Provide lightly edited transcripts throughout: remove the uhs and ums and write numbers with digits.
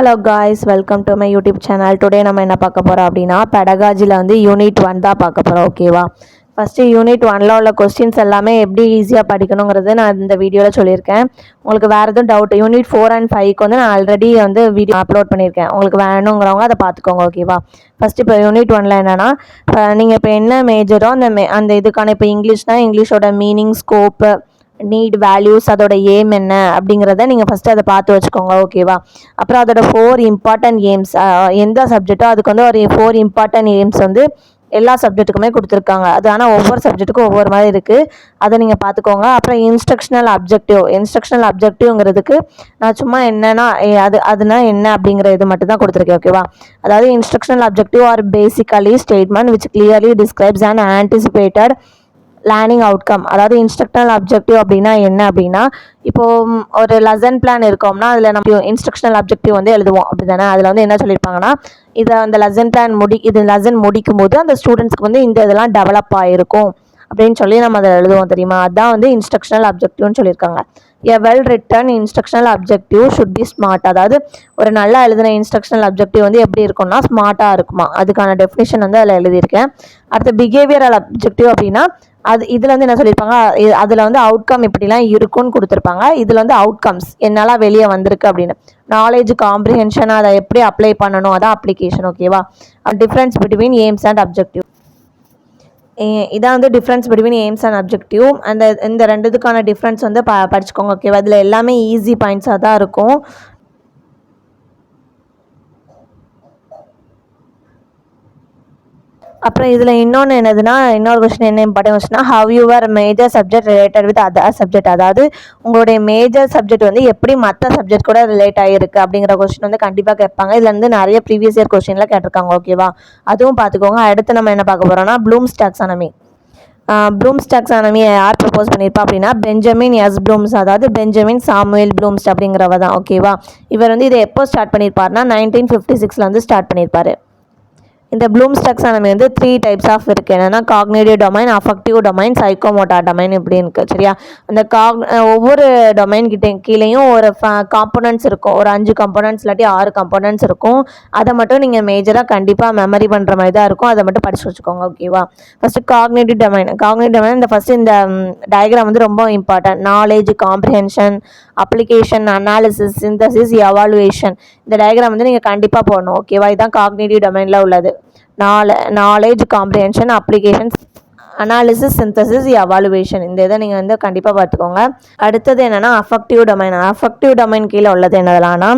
Hello guys, welcome to my YouTube channel. Today நம்ம என்ன பார்க்க போகிறோம் அப்படின்னா, பெடகாஜியில் வந்து யூனிட் 1 தான் பார்க்க போகிறோம். ஓகேவா? ஃபஸ்ட்டு யூனிட் 1ல் உள்ள கொஸ்டின்ஸ் எல்லாமே எப்படி ஈஸியாக படிக்கணுங்கிறது நான் இந்த வீடியோவில் சொல்லியிருக்கேன். உங்களுக்கு வேறு எதுவும் டவுட் யூனிட் 4 and 5க்கு வந்து நான் ஆல்ரெடி வந்து வீடியோ அப்லோட் பண்ணியிருக்கேன். உங்களுக்கு வேணுங்கிறவங்க அதை பார்த்துக்கோங்க. ஓகேவா? ஃபஸ்ட்டு இப்போ யூனிட் 1ல் என்னென்னா, நீங்கள் இப்போ என்ன மேஜரோ அந்த இதுக்கான இப்போ இங்கிலீஷ்னால் இங்கிலீஷோட மீனிங், ஸ்கோப்பு, நீட், வேல்யூஸ், அதோட எய்ம் என்ன அப்படிங்கிறத நீங்கள் ஃபஸ்ட்டு அதை பார்த்து வச்சுக்கோங்க. ஓகேவா? அப்புறம் அதோட 4 இம்பார்ட்டன்ட் எய்ம்ஸ், எந்த சப்ஜெக்டோ அதுக்கு வந்து ஒரு 4 இம்பார்ட்டன்ட் எய்ம்ஸ் வந்து எல்லா சப்ஜெக்ட்டுக்குமே கொடுத்துருக்காங்க. அது ஆனால் ஒவ்வொரு சப்ஜெக்ட்டுக்கும் ஒவ்வொரு மாதிரி இருக்குது. அதை நீங்கள் பார்த்துக்கோங்க. அப்புறம் இன்ஸ்ட்ரக்ஷனல் அப்ஜெக்டிவ்ங்கிறதுக்கு நான் சும்மா என்னென்னா அதுனா என்ன அப்படிங்கிற இது மட்டும் தான் கொடுத்துருக்கேன். ஓகேவா? அதாவது instructional objective R basically statement which clearly describes and anticipated learning outcome. அதாவது இன்ஸ்ட்ரக்ஷனல் அப்ஜெக்டிவ் அப்படின்னா என்ன அப்படின்னா, இப்போது ஒரு லெசன் பிளான் இருக்கோம்னா அதில் நம்ம இன்ஸ்ட்ரக்ஷனல் அப்ஜெக்டிவ் வந்து எழுதுவோம். அப்படி தானே? அதில் வந்து என்ன சொல்லியிருப்பாங்கன்னா, இதை அந்த லெசன் பிளான் லெசன் முடிக்கும் போது அந்த ஸ்டூடெண்ட்ஸ்க்கு வந்து இந்த இதெல்லாம் டெவலப் ஆகிருக்கும் அப்படின்னு சொல்லி நம்ம அதை எழுதுவோம். தெரியுமா? அதுதான் வந்து இன்ஸ்ட்ரக்ஷனல் அப்ஜெக்டிவ்னு சொல்லியிருக்காங்க. A well written instructional objective should be smart. அதாவது ஒரு நல்லா எழுதின இன்ஸ்ட்ரக்ஷனல் அப்ஜெக்டிவ் வந்து எப்படி இருக்கும்னா ஸ்மார்ட்டாக இருக்குமா. அதுக்கான டெஃபினிஷன் வந்து அதில் எழுதியிருக்கேன். அடுத்து பிஹேவியரல் அப்ஜெக்டிவ் அப்படின்னா, இதில் வந்து என்ன சொல்லியிருப்பாங்க, அதில் வந்து அவுட்கம் இப்படிலாம் இருக்குன்னு கொடுத்துருப்பாங்க. இதில் வந்து அவுட்கம்ஸ் என்னெல்லாம் வெளியே வந்திருக்கு அப்படின்னு, நாலேஜ், காம்ப்ரிஹென்ஷன், அதை எப்படி அப்ளை பண்ணணும், அதான் அப்ளிகேஷன். ஓகேவா? Difference between AIIMS and objective. இதான் வந்து difference between AIIMS and objective. இந்த ரெண்டுத்துக்கான டிஃப்ரென்ஸ் வந்து படிச்சுக்கோங்க. ஓகேவா? இதில் எல்லாமே ஈஸி பாயிண்ட்ஸாக தான் இருக்கும். அப்புறம் இதில் இன்னொரு கொஸ்டின் என்ன இம்பார்ட்டன் கொஸ்டின்னா, how your major subject related with other subject. அதாவது உங்களுடைய மேஜர் சப்ஜெக்ட் வந்து எப்படி மற்ற சப்ஜெக்ட் கூட ரிலேட் ஆகிருக்கு அப்படிங்கிற கொஸ்டின் வந்து கண்டிப்பாக கேட்பாங்க. இதில் வந்து நிறைய ப்ரீவியஸ் இயர் கொஸ்டின்லாம் கேட்டிருக்காங்க. ஓகேவா? அதுவும் பார்த்துக்கோங்க. அடுத்து நம்ம என்ன பார்க்க போகிறோம்னா, ப்ளூம்ஸ் டாக்ஸானமி. ப்ளூம்ஸ் டாக்ஸானமியை யார் ப்ரப்போஸ் பண்ணியிருப்பா அப்படின்னா, பெஞ்சமின் எஸ் ப்ளூம்ஸ். அதாவது பெஞ்சமின் சாமுவேல் ப்ளூம்ஸ் அப்படிங்கிறவ தான். ஓகேவா? இவர் வந்து இதை எப்போ ஸ்டார்ட் பண்ணியிருப்பாருனா 1956 வந்து ஸ்டார்ட் பண்ணியிருப்பாரு. இந்த ப்ளூம்ஸ் டாக்ஸானமி வந்து 3 டைப்ஸ் ஆஃப் இருக்குது. என்னென்னா cognitive domain, affective domain, psychomotor domain இப்படி இருக்குது. சரியா? அந்த ஒவ்வொரு டொமைன் கீழேயும் ஒரு காம்போனன்ட்ஸ் இருக்கும். ஒரு 5 காம்போனன்ட்ஸ் இல்லாட்டி 6 காம்போனன்ட்ஸ் இருக்கும். அதை மட்டும் நீங்கள் மேஜராக கண்டிப்பாக மெமரி பண்ணுற மாதிரி தான் இருக்கும். அதை மட்டும் படித்து வச்சுக்கோங்க. ஓகேவா? First cognitive domain. இந்த டயக்ராம் வந்து ரொம்ப important. Knowledge, comprehension, application, analysis, synthesis, evaluation. இந்த டயக்ராம் வந்து நீங்கள் கண்டிப்பாக போடணும். ஓகேவா? இதுதான் காக்னிட்டிவ் டொமைனில் உள்ளது. Knowledge, comprehension, applications, analysis, synthesis, evaluation. இந்த இதை நீங்கள் வந்து கண்டிப்பாக பார்த்துக்கோங்க. அடுத்தது என்னென்னா அஃபெக்டிவ் டொமைன். அஃபெக்டிவ் டொமைன் கீழே உள்ளது என்னதுலான்னா,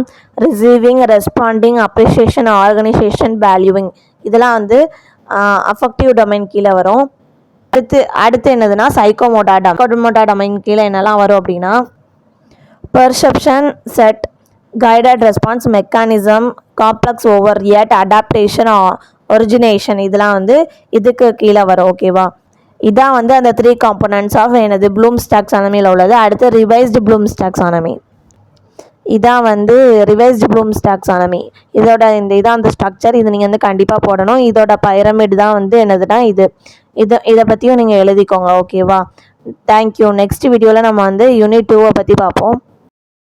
receiving, responding, appreciation, organisation, valuing. இதெல்லாம் வந்து அஃபெக்டிவ் டொமைன் கீழே வரும். அடுத்து என்னதுன்னா சைக்கோமோட்டார் டொமைன் கீழே என்னெல்லாம் வரும் அப்படின்னா, perception, set, guided response, mechanism, complex overreact, adaptation, origination. இதெல்லாம் வந்து இதுக்கு கீழே வரும். ஓகேவா? இதான் வந்து அந்த 3 காம்போனன்ட்ஸ் ஆஃப் என்னது ப்ளூம்ஸ் டாக்ஸானமியில் உள்ளது. அடுத்து ரிவைஸ்டு ப்ளூம்ஸ் டாக்ஸானமி. இதான் வந்து ரிவைஸ்டு ப்ளூம்ஸ் டாக்ஸானமி. இதான் அந்த ஸ்ட்ரக்சர். இது நீங்கள் வந்து கண்டிப்பாக போடணும். இதோட பைரமிட் தான் வந்து என்னதுன்னா இதை பற்றியும் நீங்கள் எழுதிக்கோங்க. ஓகேவா? தேங்க்யூ. நெக்ஸ்ட் வீடியோவில் நம்ம வந்து யூனிட் 2 பற்றி பார்ப்போம்.